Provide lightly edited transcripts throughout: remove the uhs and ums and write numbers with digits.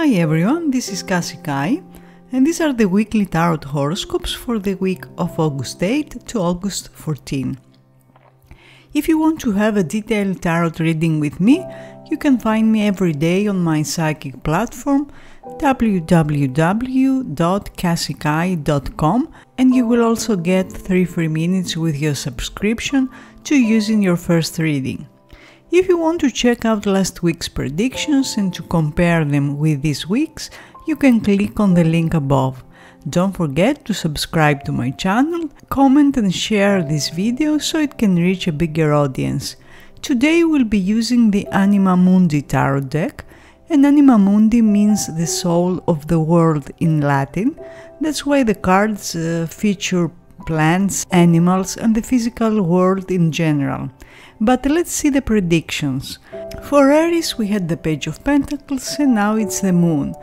Hi everyone, this is Kassie and these are the weekly tarot horoscopes for the week of August 8 to August 14. If you want to have a detailed tarot reading with me, you can find me every day on my psychic platform www.kassiekai.com, and you will also get 3 free minutes with your subscription to use in your first reading. If you want to check out last week's predictions and to compare them with this week's, you can click on the link above. Don't forget to subscribe to my channel, comment and share this video so it can reach a bigger audience. Today we'll be using the Anima Mundi tarot deck, and Anima Mundi means the soul of the world in Latin. That's why the cards feature plants, animals and the physical world in general. But let's see the predictions. For Aries we had the Page of Pentacles and now it's the Moon.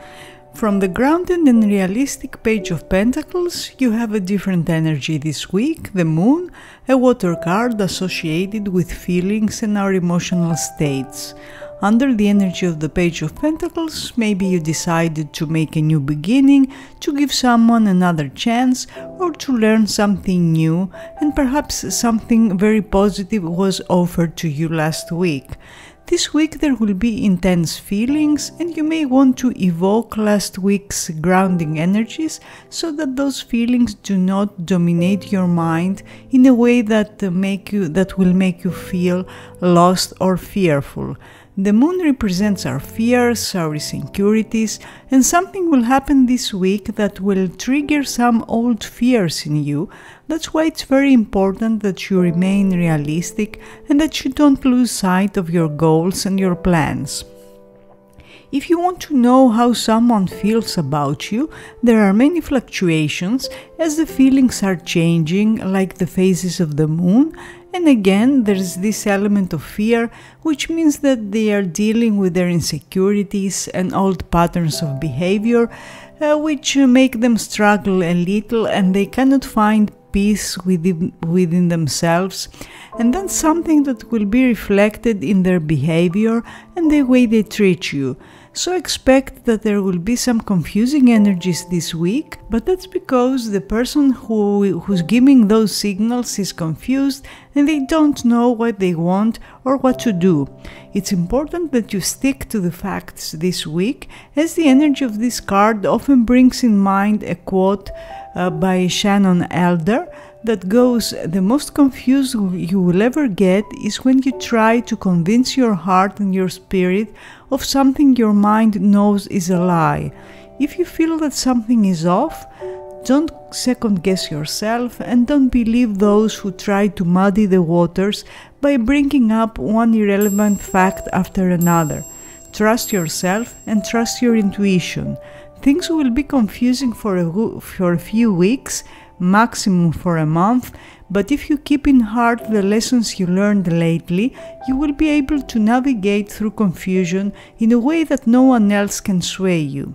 From the grounded and realistic Page of Pentacles, you have a different energy this week, the Moon, a water card associated with feelings and our emotional states. Under the energy of the Page of Pentacles, maybe you decided to make a new beginning, to give someone another chance, or to learn something new, and perhaps something very positive was offered to you last week. This week there will be intense feelings and you may want to evoke last week's grounding energies so that those feelings do not dominate your mind in a way that will make you feel lost or fearful. The Moon represents our fears, our insecurities, and something will happen this week that will trigger some old fears in you. That's why it's very important that you remain realistic and that you don't lose sight of your goals and your plans. If you want to know how someone feels about you, there are many fluctuations as the feelings are changing, like the phases of the Moon. And again, there's this element of fear, which means that they are dealing with their insecurities and old patterns of behavior, which make them struggle a little and they cannot find peace within themselves. And that's something that will be reflected in their behavior and the way they treat you. So expect that there will be some confusing energies this week, but that's because the person who's giving those signals is confused and they don't know what they want or what to do. It's important that you stick to the facts this week, as the energy of this card often brings in mind a quote by Shannon Elder that goes, "The most confused you will ever get is when you try to convince your heart and your spirit of something your mind knows is a lie. If you feel that something is off, don't second guess yourself and don't believe those who try to muddy the waters by bringing up one irrelevant fact after another. Trust yourself and trust your intuition. Things will be confusing for a few weeks, maximum for a month, but if you keep in heart the lessons you learned lately, you will be able to navigate through confusion in a way that no one else can sway you.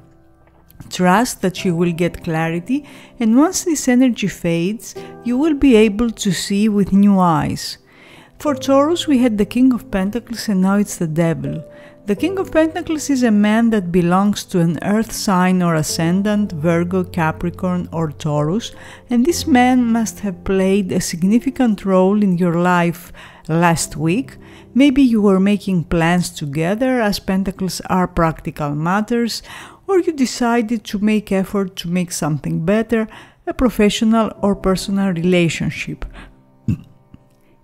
Trust that you will get clarity, and once this energy fades, you will be able to see with new eyes." For Taurus we had the King of Pentacles and now it's the Devil. The King of Pentacles is a man that belongs to an earth sign or ascendant, Virgo, Capricorn or Taurus, and this man must have played a significant role in your life last week. Maybe you were making plans together, as Pentacles are practical matters, or you decided to make effort to make something better, a professional or personal relationship.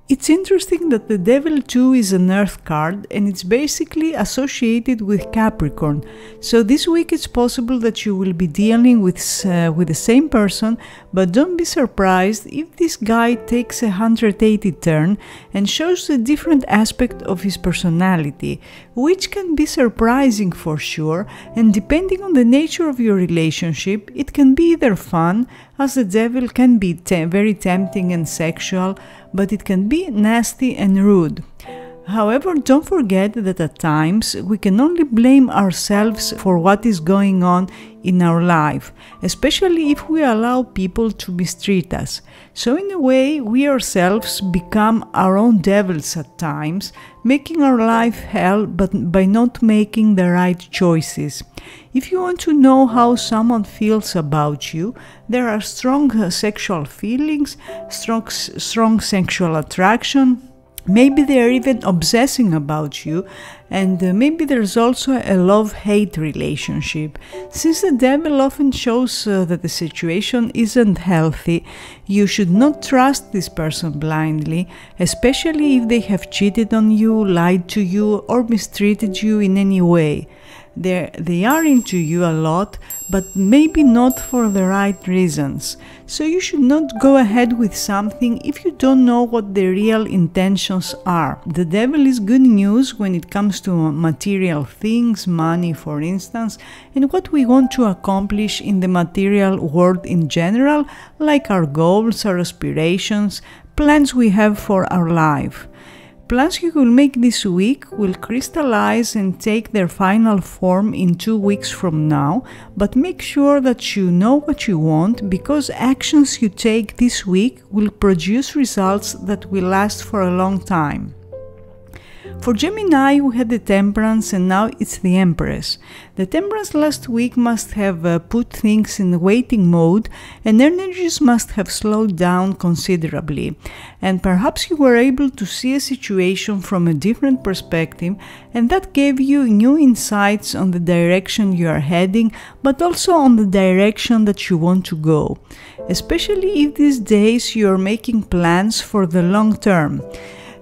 It's interesting that the Devil too is an earth card and it's basically associated with Capricorn. So this week it's possible that you will be dealing with the same person, but don't be surprised if this guy takes a 180 turn and shows a different aspect of his personality, which can be surprising for sure, and depending on the nature of your relationship, it can be either fun, as the Devil can be very tempting and sexual, but it can be nasty and rude. However, don't forget that at times we can only blame ourselves for what is going on in our life, especially if we allow people to mistreat us. So in a way, we ourselves become our own devils at times, making our life hell but by not making the right choices. If you want to know how someone feels about you, there are strong sexual feelings, strong sexual attraction. Maybe they are even obsessing about you, and maybe there's also a love-hate relationship. Since the devil often shows that the situation isn't healthy, you should not trust this person blindly, especially if they have cheated on you, lied to you, or mistreated you in any way. They are into you a lot, but maybe not for the right reasons. So you should not go ahead with something if you don't know what the real intentions are. The devil is good news when it comes to material things, money for instance, and what we want to accomplish in the material world in general, like our goals, our aspirations, plans we have for our life. Plans you will make this week will crystallize and take their final form in 2 weeks from now, but make sure that you know what you want, because actions you take this week will produce results that will last for a long time. For Gemini, we had the Temperance and now it's the Empress. The Temperance last week must have put things in waiting mode, and energies must have slowed down considerably. And perhaps you were able to see a situation from a different perspective, and that gave you new insights on the direction you are heading, but also on the direction that you want to go. Especially if these days you are making plans for the long term.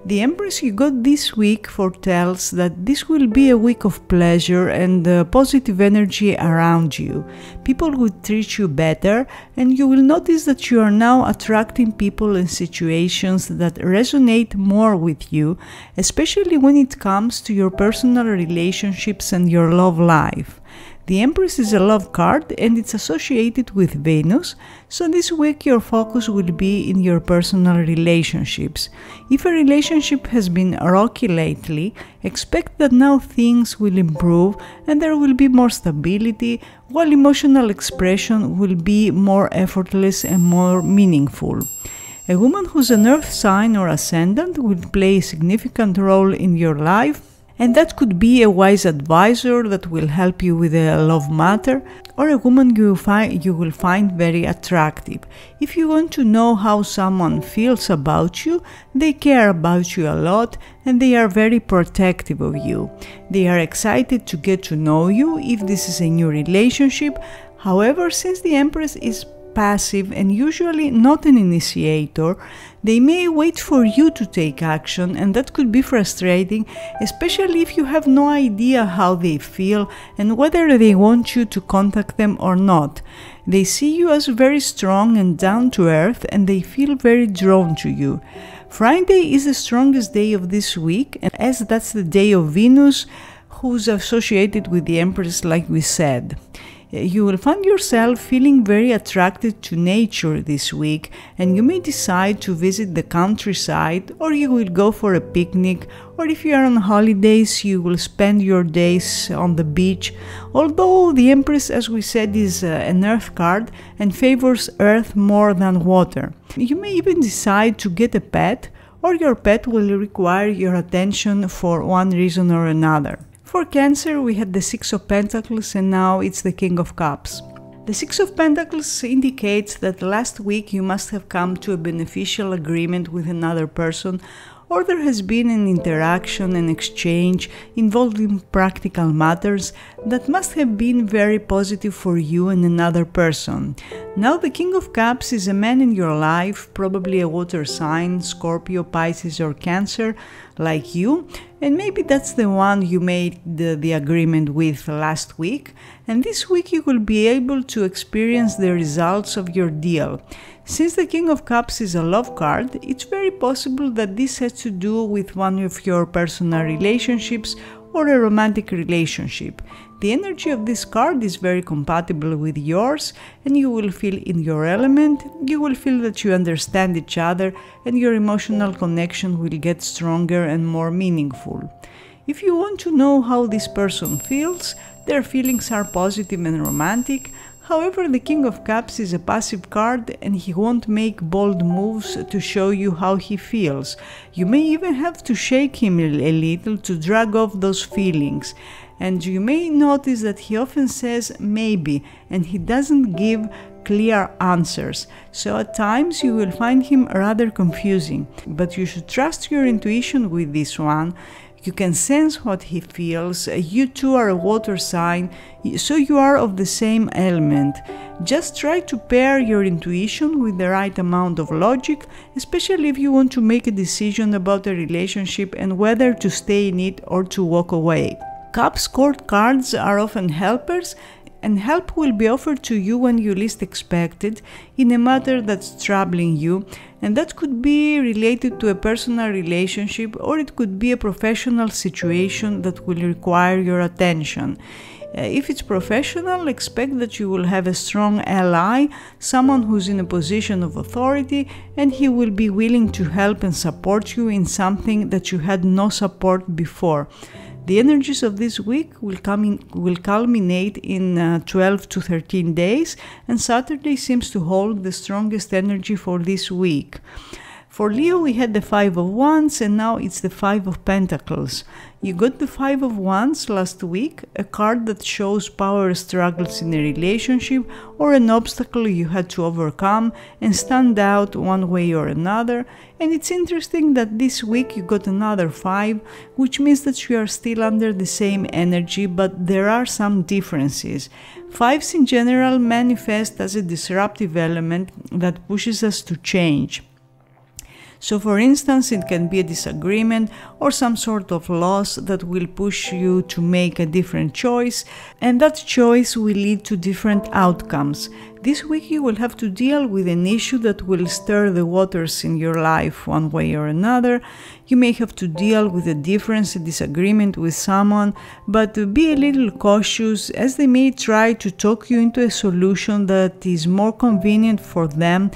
The Empress you got this week foretells that this will be a week of pleasure and positive energy around you. People will treat you better, and you will notice that you are now attracting people and situations that resonate more with you, especially when it comes to your personal relationships and your love life. The Empress is a love card and it's associated with Venus, so this week your focus will be in your personal relationships. If a relationship has been rocky lately, expect that now things will improve and there will be more stability, while emotional expression will be more effortless and more meaningful. A woman who's an earth sign or ascendant will play a significant role in your life, and that could be a wise advisor that will help you with a love matter, or a woman you will find very attractive. If you want to know how someone feels about you, they care about you a lot and they are very protective of you. They are excited to get to know you if this is a new relationship. However, since the Empress is passive and usually not an initiator, they may wait for you to take action, and that could be frustrating, especially if you have no idea how they feel and whether they want you to contact them or not. They see you as very strong and down to earth, and they feel very drawn to you. Friday is the strongest day of this week, and as that's the day of Venus, who's associated with the Empress like we said. You will find yourself feeling very attracted to nature this week, and you may decide to visit the countryside, or you will go for a picnic, or if you are on holidays you will spend your days on the beach. Although the Empress, as we said, is an earth card and favors earth more than water. You may even decide to get a pet, or your pet will require your attention for one reason or another. For Cancer, we had the Six of Pentacles and now it's the King of Cups. The Six of Pentacles indicates that last week you must have come to a beneficial agreement with another person, or there has been an interaction and exchange involving practical matters that must have been very positive for you and another person. Now the King of Cups is a man in your life, probably a water sign, Scorpio, Pisces or Cancer, like you, and maybe that's the one you made the agreement with last week, and this week you will be able to experience the results of your deal. Since the King of Cups is a love card, it's very possible that this has to do with one of your personal relationships, or a romantic relationship. The energy of this card is very compatible with yours, and you will feel in your element. You will feel that you understand each other, and your emotional connection will get stronger and more meaningful. If you want to know how this person feels, their feelings are positive and romantic. However, the King of Cups is a passive card and he won't make bold moves to show you how he feels. You may even have to shake him a little to drag off those feelings. And you may notice that he often says maybe, and he doesn't give clear answers. So at times you will find him rather confusing. But you should trust your intuition with this one. You can sense what he feels. You two are a water sign, so you are of the same element. Just try to pair your intuition with the right amount of logic, especially if you want to make a decision about a relationship and whether to stay in it or to walk away. Cups court cards are often helpers, and help will be offered to you when you least expect it in a matter that's troubling you, and that could be related to a personal relationship, or it could be a professional situation that will require your attention. If it's professional, expect that you will have a strong ally, someone who's in a position of authority, and he will be willing to help and support you in something that you had no support before. The energies of this week will culminate in 12 to 13 days, and Saturday seems to hold the strongest energy for this week. For Leo, we had the Five of Wands, and now it's the Five of Pentacles. You got the Five of Wands last week, a card that shows power struggles in a relationship or an obstacle you had to overcome and stand out one way or another. And it's interesting that this week you got another 5, which means that you are still under the same energy, but there are some differences. 5s in general manifest as a disruptive element that pushes us to change. So for instance, it can be a disagreement or some sort of loss that will push you to make a different choice, and that choice will lead to different outcomes. This week you will have to deal with an issue that will stir the waters in your life one way or another. You may have to deal with a difference, a disagreement with someone, but be a little cautious, as they may try to talk you into a solution that is more convenient for them.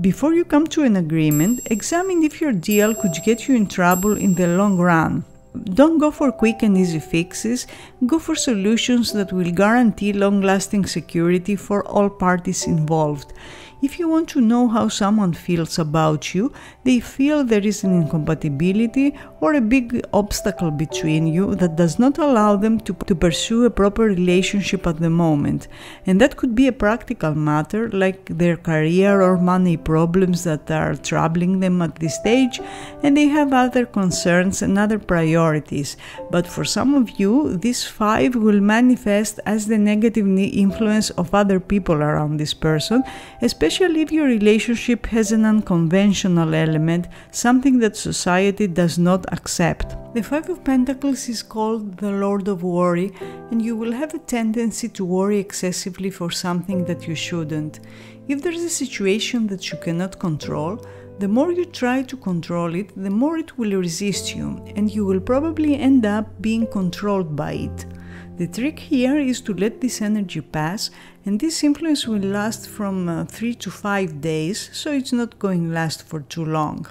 Before you come to an agreement, examine if your deal could get you in trouble in the long run. Don't go for quick and easy fixes, go for solutions that will guarantee long-lasting security for all parties involved. If you want to know how someone feels about you, they feel there is an incompatibility or a big obstacle between you that does not allow them to pursue a proper relationship at the moment. And that could be a practical matter, like their career or money problems that are troubling them at this stage, and they have other concerns and other priorities. But for some of you, this 5 will manifest as the negative influence of other people around this person, especially if your relationship has an unconventional element, something that society does not accept. The Five of Pentacles is called the Lord of Worry, and you will have a tendency to worry excessively for something that you shouldn't. If there's a situation that you cannot control, the more you try to control it, the more it will resist you, and you will probably end up being controlled by it. The trick here is to let this energy pass, and this influence will last from 3 to 5 days, so it's not going to last for too long.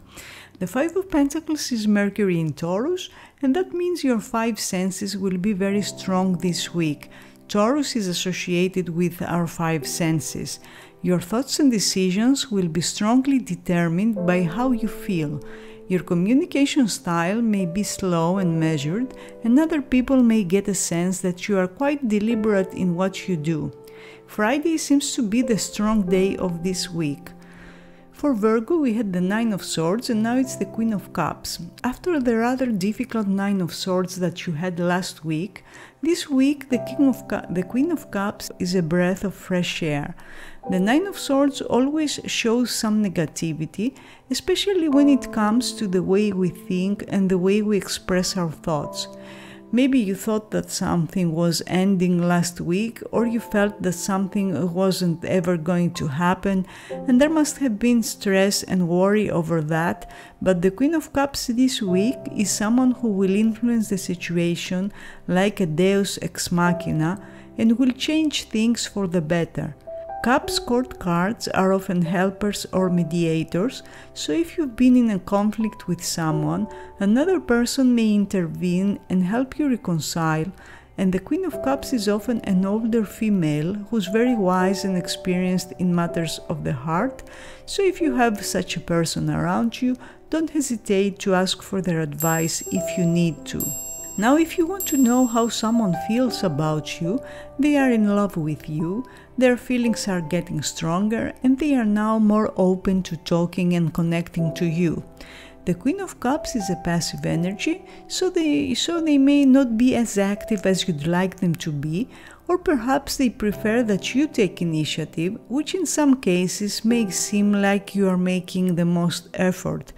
The Five of Pentacles is Mercury in Taurus, and that means your 5 senses will be very strong this week. Taurus is associated with our 5 senses. Your thoughts and decisions will be strongly determined by how you feel. Your communication style may be slow and measured, and other people may get a sense that you are quite deliberate in what you do. Friday seems to be the strong day of this week. For Virgo, we had the Nine of Swords, and now it's the Queen of Cups. After the rather difficult Nine of Swords that you had last week, this week the Queen of Cups is a breath of fresh air. The Nine of Swords always shows some negativity, especially when it comes to the way we think and the way we express our thoughts. Maybe you thought that something was ending last week, or you felt that something wasn't ever going to happen, and there must have been stress and worry over that. But the Queen of Cups this week is someone who will influence the situation like a deus ex machina and will change things for the better. Cups court cards are often helpers or mediators, so if you've been in a conflict with someone, another person may intervene and help you reconcile, and the Queen of Cups is often an older female who's very wise and experienced in matters of the heart, so if you have such a person around you, don't hesitate to ask for their advice if you need to. Now, if you want to know how someone feels about you, they are in love with you, their feelings are getting stronger, and they are now more open to talking and connecting to you. The Queen of Cups is a passive energy, so they may not be as active as you'd like them to be, or perhaps they prefer that you take initiative, which in some cases may seem like you are making the most effort.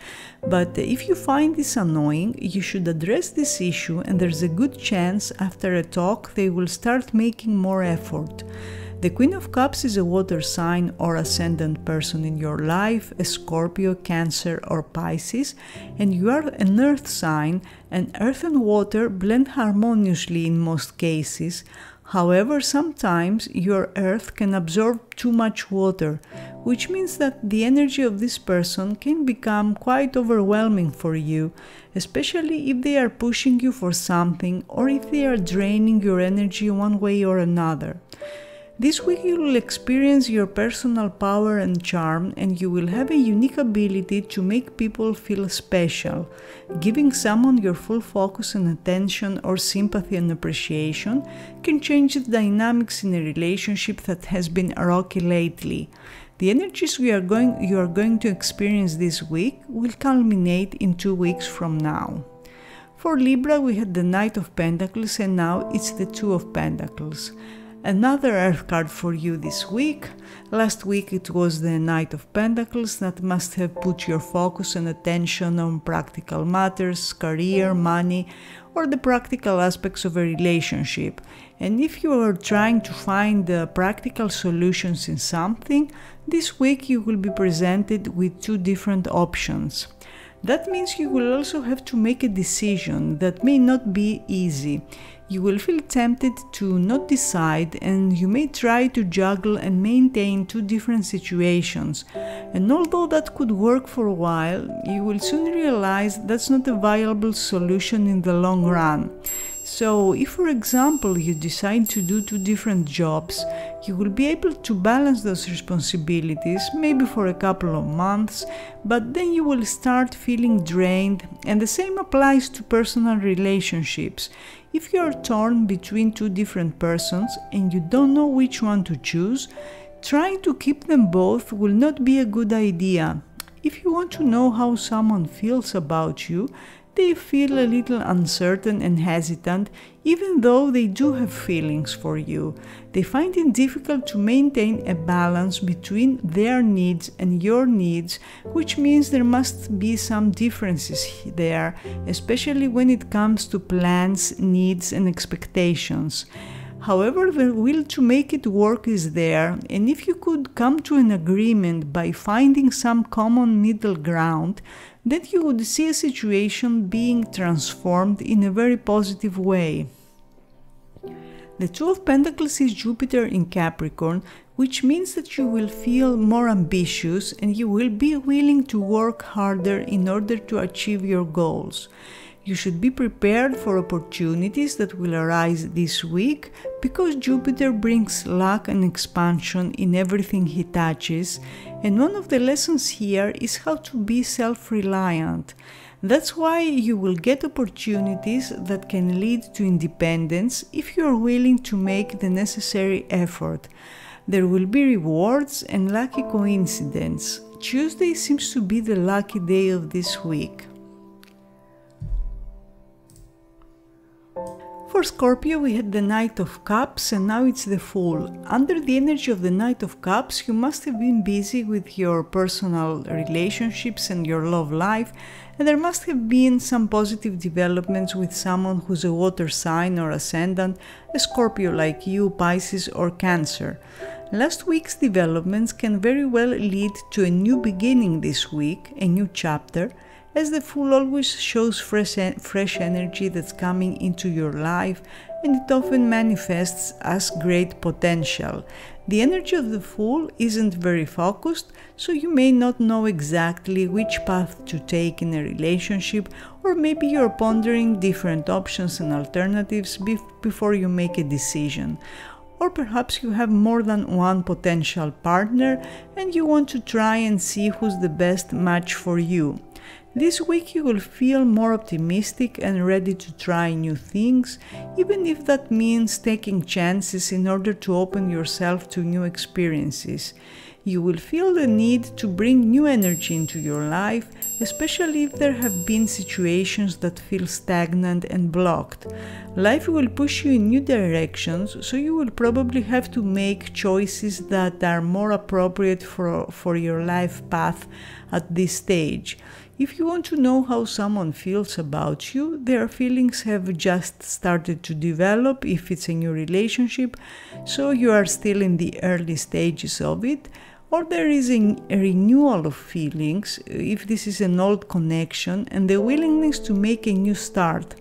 But if you find this annoying, you should address this issue, and there's a good chance after a talk they will start making more effort. The Queen of Cups is a water sign or ascendant person in your life, a Scorpio, Cancer or Pisces, and you are an earth sign, and earth and water blend harmoniously in most cases. However, sometimes your earth can absorb too much water, which means that the energy of this person can become quite overwhelming for you, especially if they are pushing you for something or if they are draining your energy one way or another. This week you will experience your personal power and charm, and you will have a unique ability to make people feel special. Giving someone your full focus and attention or sympathy and appreciation can change the dynamics in a relationship that has been rocky lately. The energies you are going to experience this week will culminate in 2 weeks from now. For Libra, we had the Knight of Pentacles, and now it's the Two of Pentacles. Another earth card for you this week. Last week it was the Knight of Pentacles that must have put your focus and attention on practical matters, career, money, or the practical aspects of a relationship. And if you are trying to find practical solutions in something, this week you will be presented with 2 different options. That means you will also have to make a decision that may not be easy. You will feel tempted to not decide, and you may try to juggle and maintain 2 different situations. And although that could work for a while, you will soon realize that's not a viable solution in the long run. So if, for example, you decide to do 2 different jobs, you will be able to balance those responsibilities maybe for a couple of months, but then you will start feeling drained, and the same applies to personal relationships. If you are torn between 2 different persons and you don't know which one to choose, trying to keep them both will not be a good idea. If you want to know how someone feels about you, they feel a little uncertain and hesitant, even though they do have feelings for you. They find it difficult to maintain a balance between their needs and your needs, which means there must be some differences there, especially when it comes to plans, needs, and expectations. However, the will to make it work is there, and if you could come to an agreement by finding some common middle ground, then you would see a situation being transformed in a very positive way. The Two of Pentacles is Jupiter in Capricorn, which means that you will feel more ambitious and you will be willing to work harder in order to achieve your goals. You should be prepared for opportunities that will arise this week, because Jupiter brings luck and expansion in everything he touches, and one of the lessons here is how to be self-reliant. That's why you will get opportunities that can lead to independence if you are willing to make the necessary effort. There will be rewards and lucky coincidence. Tuesday seems to be the lucky day of this week. For Scorpio, we had the Knight of Cups and now it's the Fool. Under the energy of the Knight of Cups, you must have been busy with your personal relationships and your love life, and there must have been some positive developments with someone who's a water sign or ascendant, a Scorpio like you, Pisces or Cancer. Last week's developments can very well lead to a new beginning this week, a new chapter, as the Fool always shows fresh energy that's coming into your life, and it often manifests as great potential. The energy of the Fool isn't very focused, so you may not know exactly which path to take in a relationship, or maybe you're pondering different options and alternatives before you make a decision. Or perhaps you have more than one potential partner and you want to try and see who's the best match for you. This week you will feel more optimistic and ready to try new things, even if that means taking chances in order to open yourself to new experiences. You will feel the need to bring new energy into your life, especially if there have been situations that feel stagnant and blocked. Life will push you in new directions, so you will probably have to make choices that are more appropriate for your life path at this stage. If you want to know how someone feels about you, their feelings have just started to develop if it's a new relationship, so you are still in the early stages of it. Or there is a renewal of feelings if this is an old connection and the willingness to make a new start.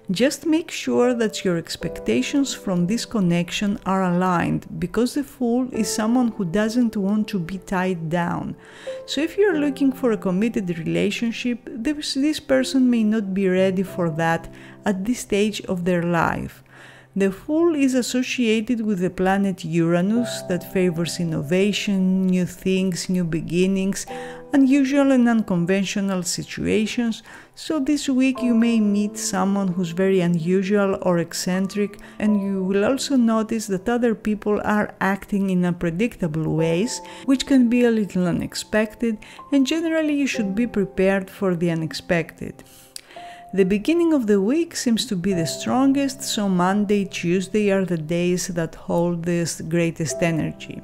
Just make sure that your expectations from this connection are aligned, because the Fool is someone who doesn't want to be tied down. So if you're looking for a committed relationship, this person may not be ready for that at this stage of their life. The Fool is associated with the planet Uranus that favors innovation, new things, new beginnings, unusual and unconventional situations, so this week you may meet someone who's very unusual or eccentric, and you will also notice that other people are acting in unpredictable ways, which can be a little unexpected, and generally you should be prepared for the unexpected. The beginning of the week seems to be the strongest, so Monday, Tuesday are the days that hold the greatest energy.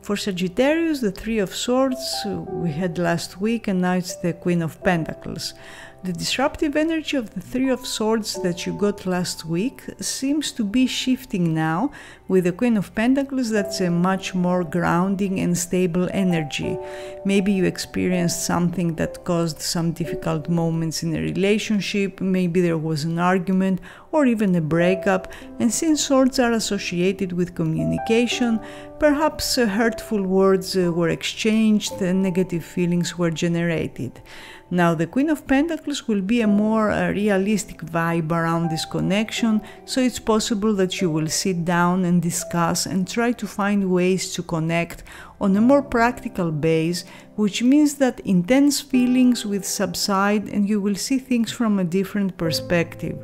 For Sagittarius, the Three of Swords we had last week, and now it's the Queen of Pentacles. The disruptive energy of the Three of Swords that you got last week seems to be shifting now with the Queen of Pentacles. That's a much more grounding and stable energy. Maybe you experienced something that caused some difficult moments in a relationship, maybe there was an argument or even a breakup, and since swords are associated with communication, perhaps hurtful words were exchanged and negative feelings were generated. Now the Queen of Pentacles will be a more realistic vibe around this connection, so it's possible that you will sit down and discuss and try to find ways to connect on a more practical base, which means that intense feelings will subside and you will see things from a different perspective.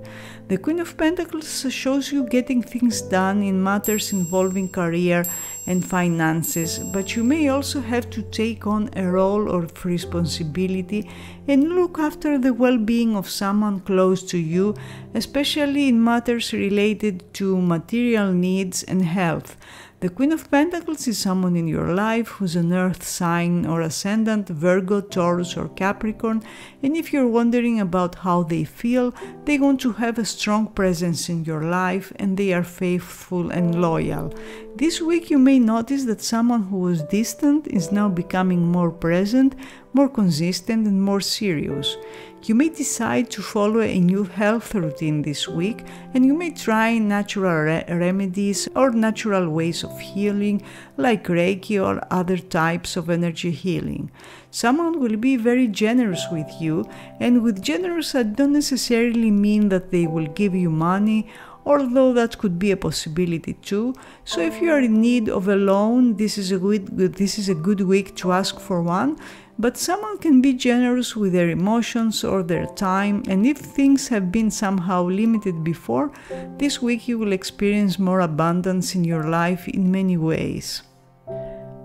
The Queen of Pentacles shows you getting things done in matters involving career and finances, but you may also have to take on a role of responsibility and look after the well-being of someone close to you, especially in matters related to material needs and health. The Queen of Pentacles is someone in your life who's an earth sign or ascendant, Virgo, Taurus or Capricorn, and if you're wondering about how they feel, they want to have a strong presence in your life and they are faithful and loyal. This week you may notice that someone who was distant is now becoming more present, more consistent and more serious. You may decide to follow a new health routine this week, and you may try natural remedies or natural ways of healing like Reiki or other types of energy healing. Someone will be very generous with you, and with generous I don't necessarily mean that they will give you money, although that could be a possibility too. So if you are in need of a loan, this is a good week to ask for one. But someone can be generous with their emotions or their time, and if things have been somehow limited before, this week you will experience more abundance in your life in many ways.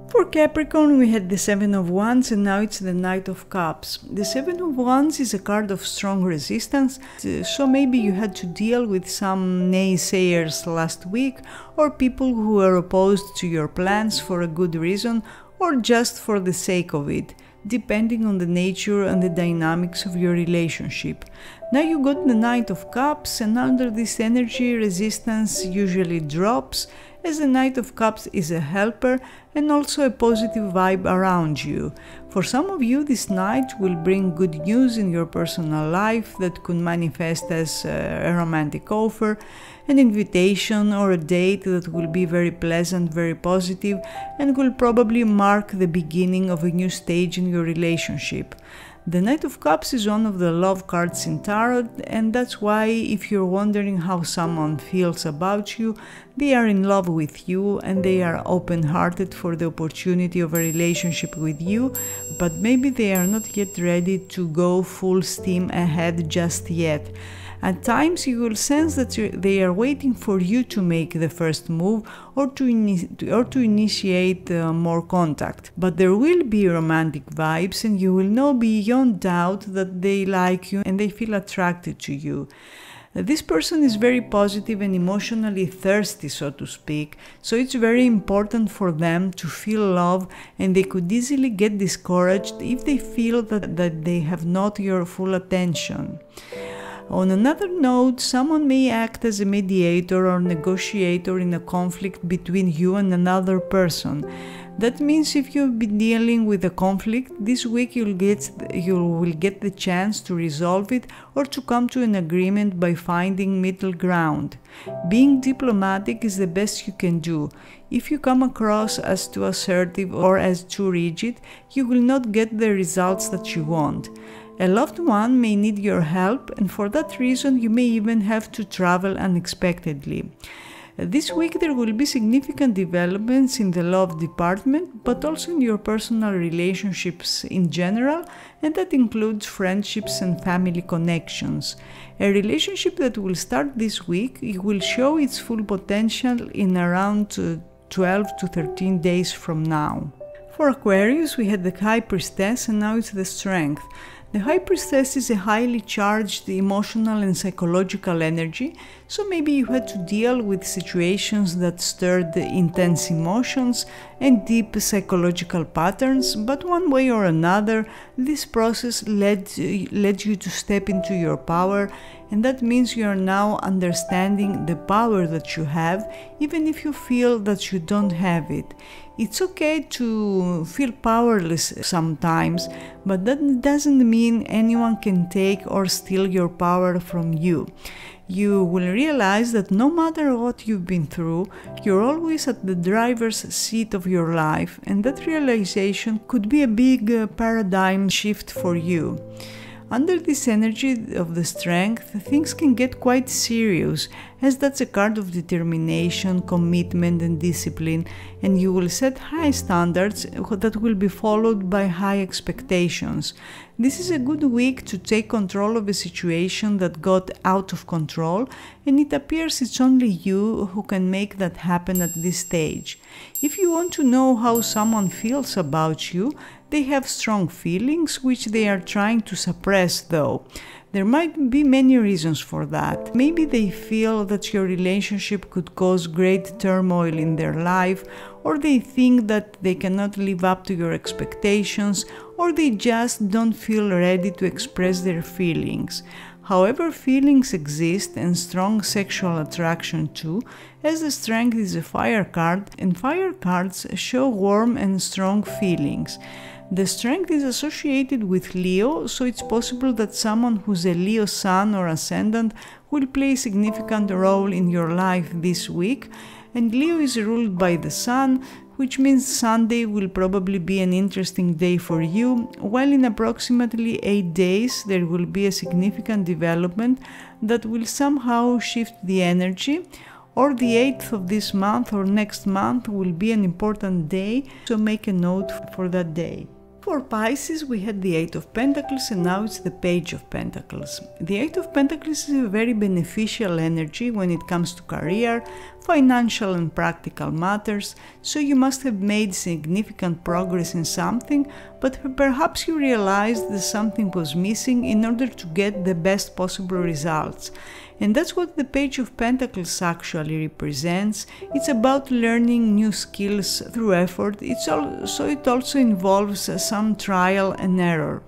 For Capricorn, we had the Seven of Wands and now it's the Knight of Cups. The Seven of Wands is a card of strong resistance, so maybe you had to deal with some naysayers last week, or people who were opposed to your plans for a good reason or just for the sake of it, depending on the nature and the dynamics of your relationship. Now you got the Knight of Cups, and under this energy, resistance usually drops, as the Knight of Cups is a helper and also a positive vibe around you. For some of you, this night will bring good news in your personal life that could manifest as a romantic offer, an invitation or a date that will be very pleasant, very positive, and will probably mark the beginning of a new stage in your relationship. The Knight of Cups is one of the love cards in Tarot, and that's why if you're wondering how someone feels about you, they are in love with you and they are open-hearted for the opportunity of a relationship with you, but maybe they are not yet ready to go full steam ahead just yet. At times you will sense that they are waiting for you to make the first move or to initiate more contact. But there will be romantic vibes and you will know beyond doubt that they like you and they feel attracted to you. This person is very positive and emotionally thirsty, so to speak, so it's very important for them to feel love, and they could easily get discouraged if they feel that they have not your full attention. On another note, someone may act as a mediator or negotiator in a conflict between you and another person. That means if you've been dealing with a conflict, this week you will get the chance to resolve it or to come to an agreement by finding middle ground. Being diplomatic is the best you can do. If you come across as too assertive or as too rigid, you will not get the results that you want. A loved one may need your help, and for that reason you may even have to travel unexpectedly. This week there will be significant developments in the love department, but also in your personal relationships in general, and that includes friendships and family connections. A relationship that will start this week will show its full potential in around 12 to 13 days from now. For Aquarius, we had the High Priestess and now it's the Strength. The High Priestess is a highly charged emotional and psychological energy, so maybe you had to deal with situations that stirred intense emotions and deep psychological patterns, but one way or another, this process led you to step into your power, and that means you are now understanding the power that you have, even if you feel that you don't have it. It's okay to feel powerless sometimes, but that doesn't mean anyone can take or steal your power from you. You will realize that no matter what you've been through, you're always at the driver's seat of your life, and that realization could be a big paradigm shift for you. Under this energy of the Strength, things can get quite serious, as that's a card of determination, commitment and discipline, and you will set high standards that will be followed by high expectations. This is a good week to take control of a situation that got out of control, and it appears it's only you who can make that happen at this stage. If you want to know how someone feels about you, they have strong feelings which they are trying to suppress though. There might be many reasons for that. Maybe they feel that your relationship could cause great turmoil in their life, or they think that they cannot live up to your expectations, or they just don't feel ready to express their feelings. However, feelings exist and strong sexual attraction too, as the Strength is a fire card and fire cards show warm and strong feelings. The Strength is associated with Leo, so it's possible that someone who's a Leo sun or ascendant will play a significant role in your life this week, and Leo is ruled by the Sun, which means Sunday will probably be an interesting day for you, while in approximately 8 days there will be a significant development that will somehow shift the energy, or the 8th of this month or next month will be an important day, so make a note for that day. For Pisces, we had the Eight of Pentacles and now it's the Page of Pentacles. The Eight of Pentacles is a very beneficial energy when it comes to career, financial and practical matters, so you must have made significant progress in something, but perhaps you realized that something was missing in order to get the best possible results. And that's what the Page of Pentacles actually represents. It's about learning new skills through effort. It also involves some trial and error.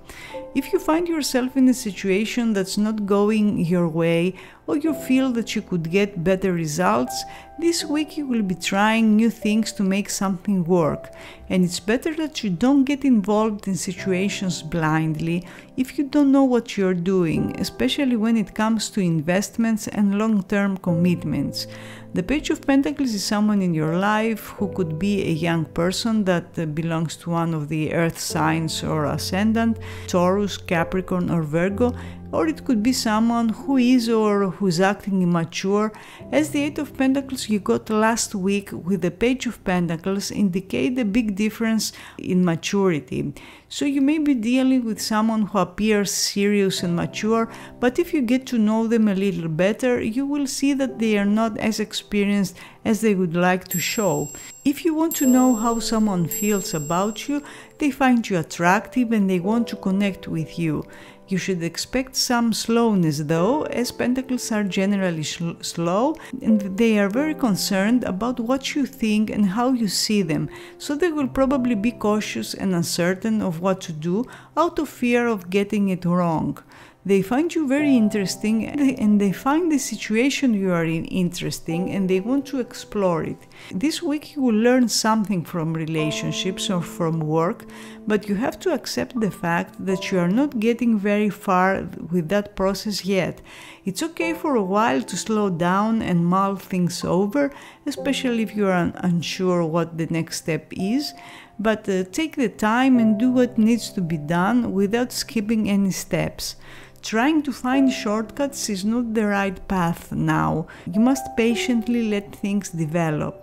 If you find yourself in a situation that's not going your way, or you feel that you could get better results, this week you will be trying new things to make something work. And it's better that you don't get involved in situations blindly if you don't know what you're doing, especially when it comes to investments and long-term commitments. The Page of Pentacles is someone in your life who could be a young person that belongs to one of the earth signs or ascendant, Taurus, Capricorn or Virgo, or it could be someone who is or who's acting immature, as the Eight of Pentacles you got last week with the Page of Pentacles indicate a big difference in maturity. So you may be dealing with someone who appears serious and mature, but if you get to know them a little better, you will see that they are not as experienced as they would like to show. If you want to know how someone feels about you, they find you attractive and they want to connect with you. You should expect some slowness though, as Pentacles are generally slow and they are very concerned about what you think and how you see them, so they will probably be cautious and uncertain of what to do out of fear of getting it wrong. They find you very interesting and they find the situation you are in interesting and they want to explore it. This week you will learn something from relationships or from work, but you have to accept the fact that you are not getting very far with that process yet. It's okay for a while to slow down and mull things over, especially if you are unsure what the next step is, but take the time and do what needs to be done without skipping any steps. Trying to find shortcuts is not the right path now. You must patiently let things develop.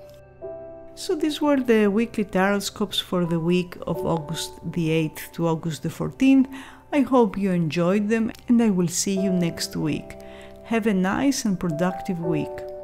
So these were the weekly tarot scopes for the week of August the 8th to August the 14th. I hope you enjoyed them and I will see you next week. Have a nice and productive week.